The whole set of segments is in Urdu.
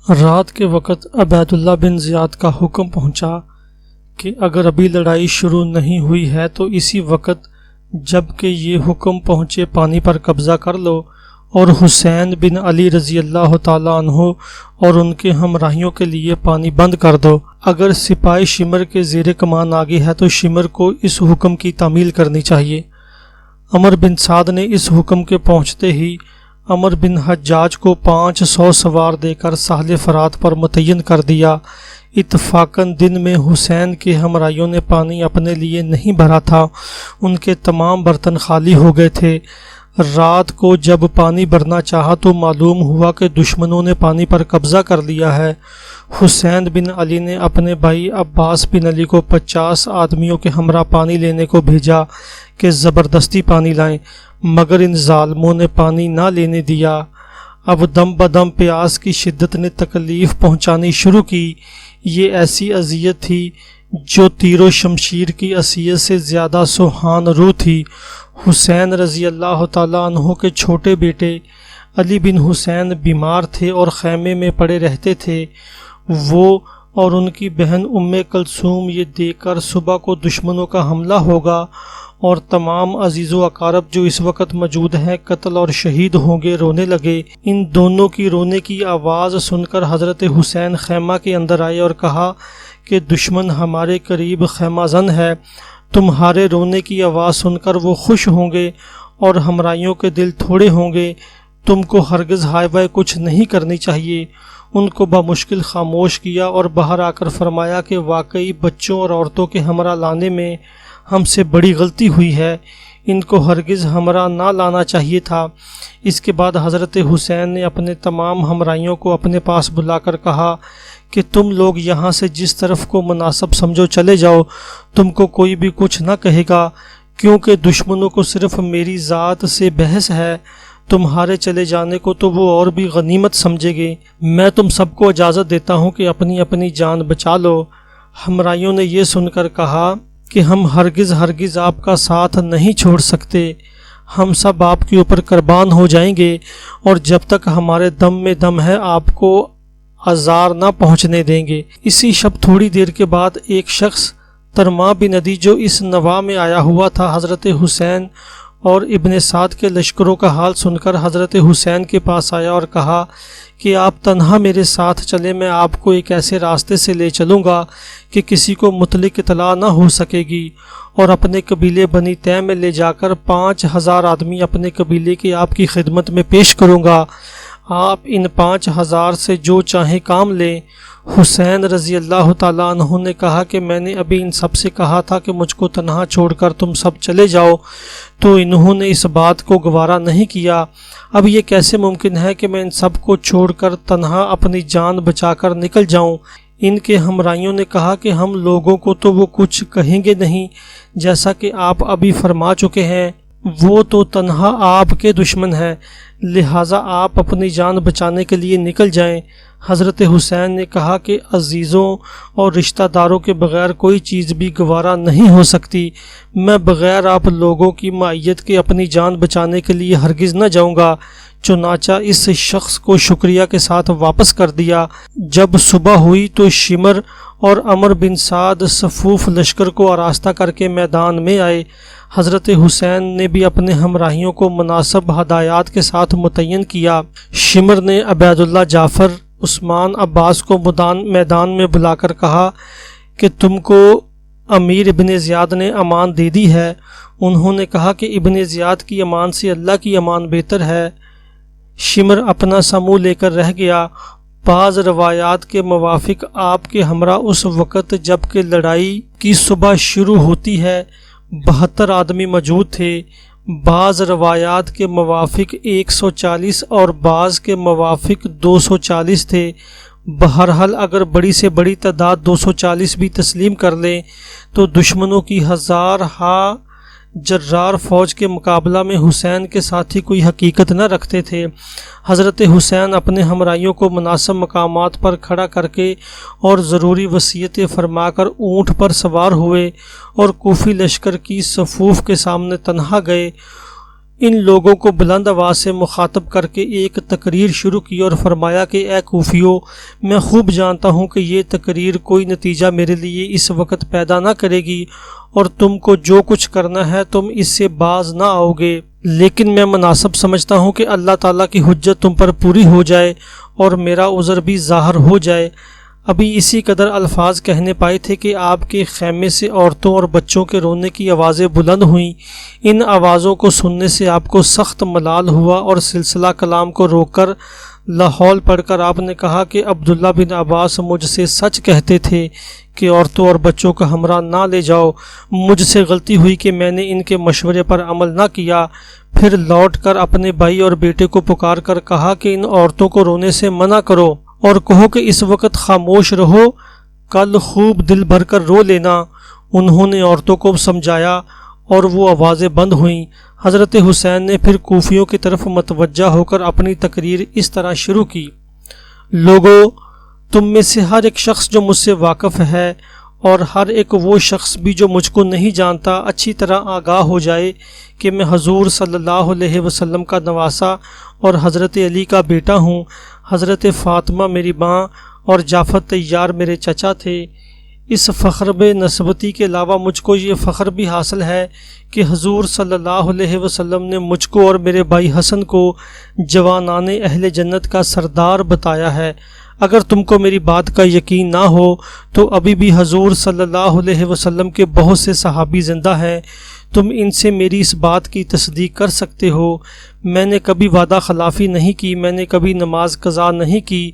رات کے وقت عبیداللہ بن زیاد کا حکم پہنچا کہ اگر ابھی لڑائی شروع نہیں ہوئی ہے تو اسی وقت جب کہ یہ حکم پہنچے پانی پر قبضہ کر لو اور حسین بن علی رضی اللہ تعالیٰ عنہ اور ان کے ہمراہیوں کے لیے پانی بند کر دو۔ اگر سپاہی شمر کے زیر کمان آگے ہے تو شمر کو اس حکم کی تعمیل کرنی چاہیے۔ عمر بن سعد نے اس حکم کے پہنچتے ہی عمر بن حجاج کو 500 سوار دے کر ساحل فرات پر متعین کر دیا۔ اتفاقاً دن میں حسین کے ہمراہیوں نے پانی اپنے لیے نہیں بھرا تھا، ان کے تمام برتن خالی ہو گئے تھے۔ رات کو جب پانی بھرنا چاہا تو معلوم ہوا کہ دشمنوں نے پانی پر قبضہ کر لیا ہے۔ حسین بن علی نے اپنے بھائی عباس بن علی کو 50 آدمیوں کے ہمراہ پانی لینے کو بھیجا کہ زبردستی پانی لائیں، مگر ان ظالموں نے پانی نہ لینے دیا۔ اب دم بدم پیاس کی شدت نے تکلیف پہنچانی شروع کی۔ یہ ایسی اذیت تھی جو تیر و شمشیر کی اذیت سے زیادہ سوہان روح تھی۔ حسین رضی اللہ تعالیٰ عنہ کے چھوٹے بیٹے علی بن حسین بیمار تھے اور خیمے میں پڑے رہتے تھے۔ وہ اور ان کی بہن ام کلثوم یہ دیکھ کر صبح کو دشمنوں کا حملہ ہوگا اور تمام عزیز و اقارب جو اس وقت موجود ہیں قتل اور شہید ہوں گے رونے لگے۔ ان دونوں کی رونے کی آواز سن کر حضرت حسین خیمہ کے اندر آئے اور کہا کہ دشمن ہمارے قریب خیمہ زن ہے، تمہارے رونے کی آواز سن کر وہ خوش ہوں گے اور ہمراہیوں کے دل تھوڑے ہوں گے، تم کو ہرگز ہائے بائے کچھ نہیں کرنی چاہیے۔ ان کو بمشکل خاموش کیا اور باہر آ کر فرمایا کہ واقعی بچوں اور عورتوں کے ہمراہ لانے میں ہم سے بڑی غلطی ہوئی ہے، ان کو ہرگز ہمراہ نہ لانا چاہیے تھا۔ اس کے بعد حضرت حسین نے اپنے تمام ہمراہیوں کو اپنے پاس بلا کر کہا کہ تم لوگ یہاں سے جس طرف کو مناسب سمجھو چلے جاؤ، تم کو کوئی بھی کچھ نہ کہے گا، کیونکہ دشمنوں کو صرف میری ذات سے بحث ہے، تمہارے چلے جانے کو تو وہ اور بھی غنیمت سمجھے گے۔ میں تم سب کو اجازت دیتا ہوں کہ اپنی اپنی جان بچا لو۔ ہمراہیوں نے یہ سن کر کہا کہ ہم ہرگز آپ کا ساتھ نہیں چھوڑ سکتے، ہم سب آپ کے اوپر قربان ہو جائیں گے اور جب تک ہمارے دم میں دم ہے آپ کو آزار نہ پہنچنے دیں گے۔ اسی شب تھوڑی دیر کے بعد ایک شخص ترما بن عدی جو اس نواح میں آیا ہوا تھا حضرت حسین اور ابن سعد کے لشکروں کا حال سن کر حضرت حسین کے پاس آیا اور کہا کہ آپ تنہا میرے ساتھ چلیں، میں آپ کو ایک ایسے راستے سے لے چلوں گا کہ کسی کو مطلق اطلاع نہ ہو سکے گی، اور اپنے قبیلے بنی تیم میں لے جا کر 5000 آدمی اپنے قبیلے کی آپ کی خدمت میں پیش کروں گا، آپ ان 5000 سے جو چاہیں کام لیں۔ حسین رضی اللہ تعالیٰ عنہ نے کہا کہ میں نے ابھی ان سب سے کہا تھا کہ مجھ کو تنہا چھوڑ کر تم سب چلے جاؤ، تو انہوں نے اس بات کو گوارا نہیں کیا۔ اب یہ کیسے ممکن ہے کہ میں ان سب کو چھوڑ کر تنہا اپنی جان بچا کر نکل جاؤں؟ ان کے ہمراہیوں نے کہا کہ ہم لوگوں کو تو وہ کچھ کہیں گے نہیں، جیسا کہ آپ ابھی فرما چکے ہیں، وہ تو تنہا آپ کے دشمن ہیں، لہٰذا آپ اپنی جان بچانے کے لیے نکل جائیں۔ حضرت حسین نے کہا کہ عزیزوں اور رشتہ داروں کے بغیر کوئی چیز بھی گوارا نہیں ہو سکتی، میں بغیر آپ لوگوں کی معیت کے اپنی جان بچانے کے لیے ہرگز نہ جاؤں گا۔ چنانچہ اس شخص کو شکریہ کے ساتھ واپس کر دیا۔ جب صبح ہوئی تو شمر اور عمر بن سعد صفوف لشکر کو آراستہ کر کے میدان میں آئے۔ حضرت حسین نے بھی اپنے ہمراہیوں کو مناسب ہدایات کے ساتھ متعین کیا۔ شمر نے عبیداللہ، جعفر، عثمان، عباس کو میدان میں بلا کر کہا کہ تم کو امیر ابن زیاد نے امان دے دی ہے۔ انہوں نے کہا کہ ابن زیاد کی امان سے اللہ کی امان بہتر ہے۔ شمر اپنا سا منہ لے کر رہ گیا۔ بعض روایات کے موافق آپ کے ہمراہ اس وقت جب کہ لڑائی کی صبح شروع ہوتی ہے 72 آدمی موجود تھے، بعض روایات کے موافق 140 اور بعض کے موافق 240 تھے۔ بہرحال اگر بڑی سے بڑی تعداد 240 بھی تسلیم کر لیں تو دشمنوں کی 1000 جرار فوج کے مقابلہ میں حسین کے ساتھی کوئی حقیقت نہ رکھتے تھے۔ حضرت حسین اپنے ہمراہیوں کو مناسب مقامات پر کھڑا کر کے اور ضروری وصیتیں فرما کر اونٹ پر سوار ہوئے اور کوفی لشکر کی صفوف کے سامنے تنہا گئے۔ ان لوگوں کو بلند آواز سے مخاطب کر کے ایک تقریر شروع کی اور فرمایا کہ اے کوفیو، میں خوب جانتا ہوں کہ یہ تقریر کوئی نتیجہ میرے لیے اس وقت پیدا نہ کرے گی اور تم کو جو کچھ کرنا ہے تم اس سے باز نہ آؤ گے، لیکن میں مناسب سمجھتا ہوں کہ اللہ تعالیٰ کی حجت تم پر پوری ہو جائے اور میرا عذر بھی ظاہر ہو جائے۔ ابھی اسی قدر الفاظ کہنے پائے تھے کہ آپ کے خیمے سے عورتوں اور بچوں کے رونے کی آوازیں بلند ہوئیں۔ ان آوازوں کو سننے سے آپ کو سخت ملال ہوا اور سلسلہ کلام کو روک کر لاحول پڑھ کر آپ نے کہا کہ عبداللہ بن عباس مجھ سے سچ کہتے تھے کہ عورتوں اور بچوں کا ہمراہ نہ لے جاؤ، مجھ سے غلطی ہوئی کہ میں نے ان کے مشورے پر عمل نہ کیا۔ پھر لوٹ کر اپنے بھائی اور بیٹے کو پکار کر کہا کہ ان عورتوں کو رونے سے منع کرو اور کہو کہ اس وقت خاموش رہو، کل خوب دل بھر کر رو لینا۔ انہوں نے عورتوں کو سمجھایا اور وہ آوازیں بند ہوئیں۔ حضرت حسین نے پھر کوفیوں کی طرف متوجہ ہو کر اپنی تقریر اس طرح شروع کی: لوگو، تم میں سے ہر ایک شخص جو مجھ سے واقف ہے اور ہر ایک وہ شخص بھی جو مجھ کو نہیں جانتا اچھی طرح آگاہ ہو جائے کہ میں حضور صلی اللہ علیہ وسلم کا نواسہ اور حضرت علی کا بیٹا ہوں۔ حضرت فاطمہ میری ماں اور جعفر طیار میرے چچا تھے۔ اس فخر بے نسبتی کے علاوہ مجھ کو یہ فخر بھی حاصل ہے کہ حضور صلی اللہ علیہ وسلم نے مجھ کو اور میرے بھائی حسن کو جوانان اہل جنت کا سردار بتایا ہے۔ اگر تم کو میری بات کا یقین نہ ہو تو ابھی بھی حضور صلی اللہ علیہ وسلم کے بہت سے صحابی زندہ ہیں، تم ان سے میری اس بات کی تصدیق کر سکتے ہو۔ میں نے کبھی وعدہ خلافی نہیں کی، میں نے کبھی نماز قضا نہیں کی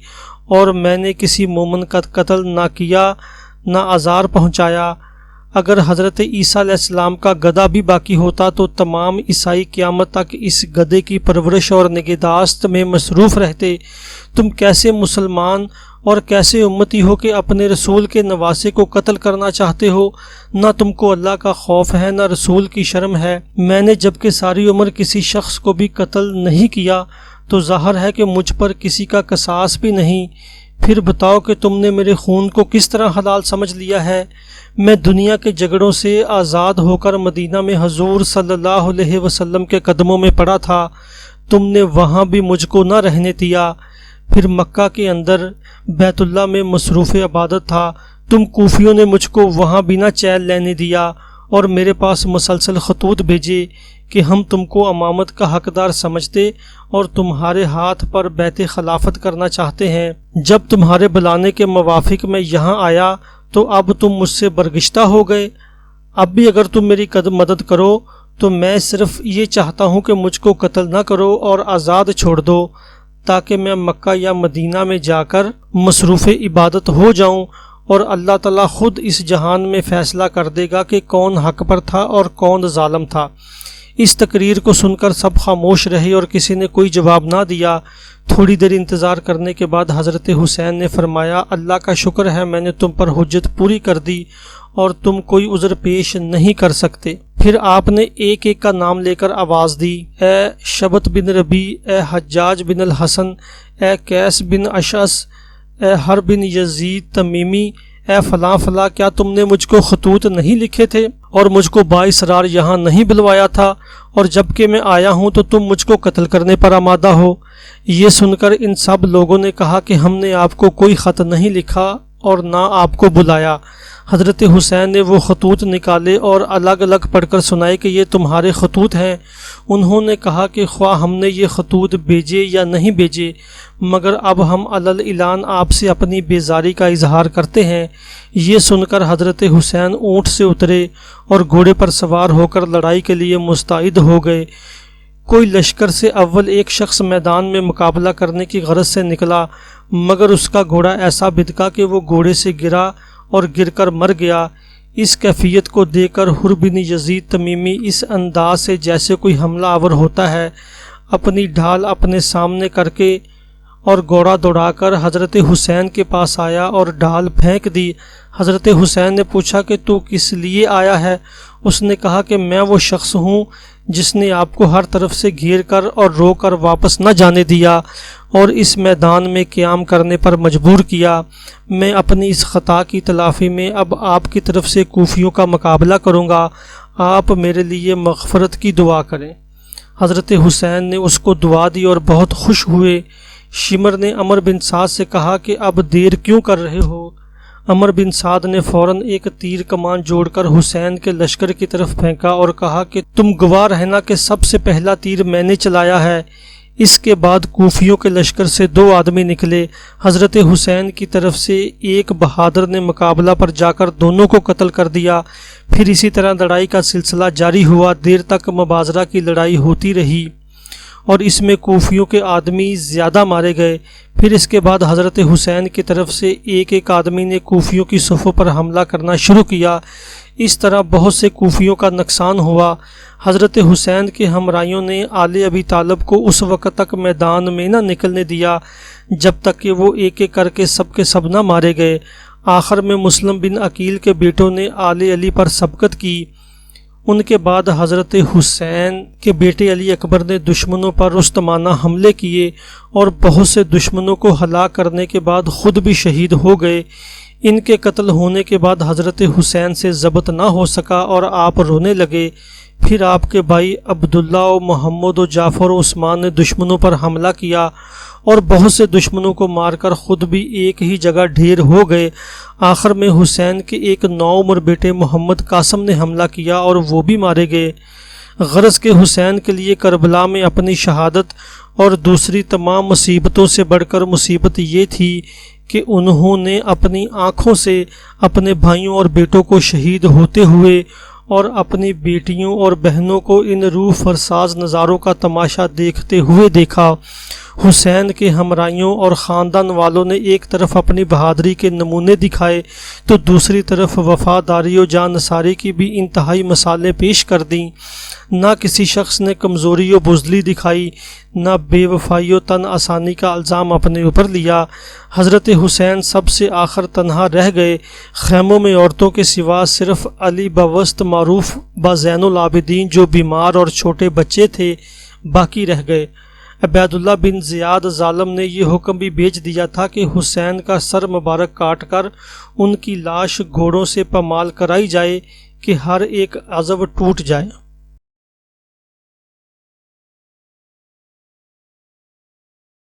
اور میں نے کسی مومن کا قتل نہ کیا نہ آزار پہنچایا۔ اگر حضرت عیسیٰ علیہ السلام کا گدھا بھی باقی ہوتا تو تمام عیسائی قیامت تک اس گدھے کی پرورش اور نگہداشت میں مصروف رہتے۔ تم کیسے مسلمان اور کیسے امتی ہو کہ اپنے رسول کے نواسے کو قتل کرنا چاہتے ہو؟ نہ تم کو اللہ کا خوف ہے نہ رسول کی شرم ہے۔ میں نے جب کہ ساری عمر کسی شخص کو بھی قتل نہیں کیا تو ظاہر ہے کہ مجھ پر کسی کا قصاص بھی نہیں۔ پھر بتاؤ کہ تم نے میرے خون کو کس طرح حلال سمجھ لیا ہے؟ میں دنیا کے جھگڑوں سے آزاد ہو کر مدینہ میں حضور صلی اللہ علیہ وسلم کے قدموں میں پڑا تھا، تم نے وہاں بھی مجھ کو نہ رہنے دیا۔ پھر مکہ کے اندر بیت اللہ میں مصروف عبادت تھا، تم کوفیوں نے مجھ کو وہاں بھی نہ چین لینے دیا اور میرے پاس مسلسل خطوط بھیجے کہ ہم تم کو امامت کا حقدار سمجھتے اور تمہارے ہاتھ پر بیعت خلافت کرنا چاہتے ہیں۔ جب تمہارے بلانے کے موافق میں یہاں آیا تو اب تم مجھ سے برگشتہ ہو گئے۔ اب بھی اگر تم میری مدد کرو تو میں صرف یہ چاہتا ہوں کہ مجھ کو قتل نہ کرو اور آزاد چھوڑ دو، تاکہ میں مکہ یا مدینہ میں جا کر مصروف عبادت ہو جاؤں اور اللہ تعالیٰ خود اس جہان میں فیصلہ کر دے گا کہ کون حق پر تھا اور کون ظالم تھا۔ اس تقریر کو سن کر سب خاموش رہے اور کسی نے کوئی جواب نہ دیا۔ تھوڑی دیر انتظار کرنے کے بعد حضرت حسین نے فرمایا، اللہ کا شکر ہے میں نے تم پر حجت پوری کر دی اور تم کوئی عذر پیش نہیں کر سکتے۔ پھر آپ نے ایک ایک کا نام لے کر آواز دی، اے شبت بن ربی، اے حجاج بن الحسن، اے قیس بن اشعث، اے حر بن یزید تمیمی، اے فلاں فلاں، کیا تم نے مجھ کو خطوط نہیں لکھے تھے اور مجھ کو بااصرار یہاں نہیں بلوایا تھا، اور جب کہ میں آیا ہوں تو تم مجھ کو قتل کرنے پر آمادہ ہو؟ یہ سن کر ان سب لوگوں نے کہا کہ ہم نے آپ کو کوئی خط نہیں لکھا اور نہ آپ کو بلایا۔ حضرت حسین نے وہ خطوط نکالے اور الگ الگ پڑھ کر سنائے کہ یہ تمہارے خطوط ہیں۔ انہوں نے کہا کہ خواہ ہم نے یہ خطوط بھیجے یا نہیں بھیجے، مگر اب ہم علل اعلان آپ سے اپنی بیزاری کا اظہار کرتے ہیں۔ یہ سن کر حضرت حسین اونٹ سے اترے اور گھوڑے پر سوار ہو کر لڑائی کے لیے مستعد ہو گئے۔ کوئی لشکر سے اول ایک شخص میدان میں مقابلہ کرنے کی غرض سے نکلا، مگر اس کا گھوڑا ایسا بھدکا کہ وہ گھوڑے سے گرا اور گر کر مر گیا۔ اس کیفیت کو دیکھ کر حر بن یزید تمیمی اس انداز سے جیسے کوئی حملہ آور ہوتا ہے، اپنی ڈھال اپنے سامنے کر کے اور گھوڑا دوڑا کر حضرت حسین کے پاس آیا اور ڈھال پھینک دی۔ حضرت حسین نے پوچھا کہ تو کس لیے آیا ہے؟ اس نے کہا کہ میں وہ شخص ہوں جس نے آپ کو ہر طرف سے گھیر کر اور رو کر واپس نہ جانے دیا اور اس میدان میں قیام کرنے پر مجبور کیا۔ میں اپنی اس خطا کی تلافی میں اب آپ کی طرف سے کوفیوں کا مقابلہ کروں گا، آپ میرے لیے مغفرت کی دعا کریں۔ حضرت حسین نے اس کو دعا دی اور بہت خوش ہوئے۔ شمر نے عمر بن سعد سے کہا کہ اب دیر کیوں کر رہے ہو؟ عمر بن سعد نے فوراً ایک تیر کمان جوڑ کر حسین کے لشکر کی طرف پھینکا اور کہا کہ تم گواہ رہنا کہ سب سے پہلا تیر میں نے چلایا ہے۔ اس کے بعد کوفیوں کے لشکر سے 2 آدمی نکلے۔ حضرت حسین کی طرف سے ایک بہادر نے مقابلہ پر جا کر دونوں کو قتل کر دیا۔ پھر اسی طرح لڑائی کا سلسلہ جاری ہوا، دیر تک مبازرہ کی لڑائی ہوتی رہی اور اس میں کوفیوں کے آدمی زیادہ مارے گئے۔ پھر اس کے بعد حضرت حسین کی طرف سے ایک آدمی نے کوفیوں کی صفوں پر حملہ کرنا شروع کیا۔ اس طرح بہت سے کوفیوں کا نقصان ہوا۔ حضرت حسین کے ہمراہیوں نے آل ابی طالب کو اس وقت تک میدان میں نہ نکلنے دیا جب تک کہ وہ ایک کر کے سب نہ مارے گئے۔ آخر میں مسلم بن عقیل کے بیٹوں نے آل علی پر سبقت کی۔ ان کے بعد حضرت حسین کے بیٹے علی اکبر نے دشمنوں پر رستمانہ حملے کیے اور بہت سے دشمنوں کو ہلاک کرنے کے بعد خود بھی شہید ہو گئے۔ ان کے قتل ہونے کے بعد حضرت حسین سے ضبط نہ ہو سکا اور آپ رونے لگے۔ پھر آپ کے بھائی عبداللہ و محمد و جعفر و عثمان نے دشمنوں پر حملہ کیا اور بہت سے دشمنوں کو مار کر خود بھی ایک ہی جگہ ڈھیر ہو گئے۔ آخر میں حسین کے ایک نوعمر بیٹے محمد قاسم نے حملہ کیا اور وہ بھی مارے گئے۔ غرض کہ حسین کے لیے کربلا میں اپنی شہادت اور دوسری تمام مصیبتوں سے بڑھ کر مصیبت یہ تھی کہ انہوں نے اپنی آنکھوں سے اپنے بھائیوں اور بیٹوں کو شہید ہوتے ہوئے اور اپنی بیٹیوں اور بہنوں کو ان روح فرساز نظاروں کا تماشا دیکھتے ہوئے دیکھا۔ حسین کے ہمراہیوں اور خاندان والوں نے ایک طرف اپنی بہادری کے نمونے دکھائے تو دوسری طرف وفاداری و جانثاری کی بھی انتہائی مثالیں پیش کر دیں۔ نہ کسی شخص نے کمزوری و بزدلی دکھائی، نہ بے وفائی و تن آسانی کا الزام اپنے اوپر لیا۔ حضرت حسین سب سے آخر تنہا رہ گئے۔ خیموں میں عورتوں کے سوا صرف علی بوسط معروف زین العابدین جو بیمار اور چھوٹے بچے تھے باقی رہ گئے۔ عبید اللہ بن زیاد ظالم نے یہ حکم بھی بھیج دیا تھا کہ حسین کا سر مبارک کاٹ کر ان کی لاش گھوڑوں سے پامال کرائی جائے کہ ہر ایک عضو ٹوٹ جائے۔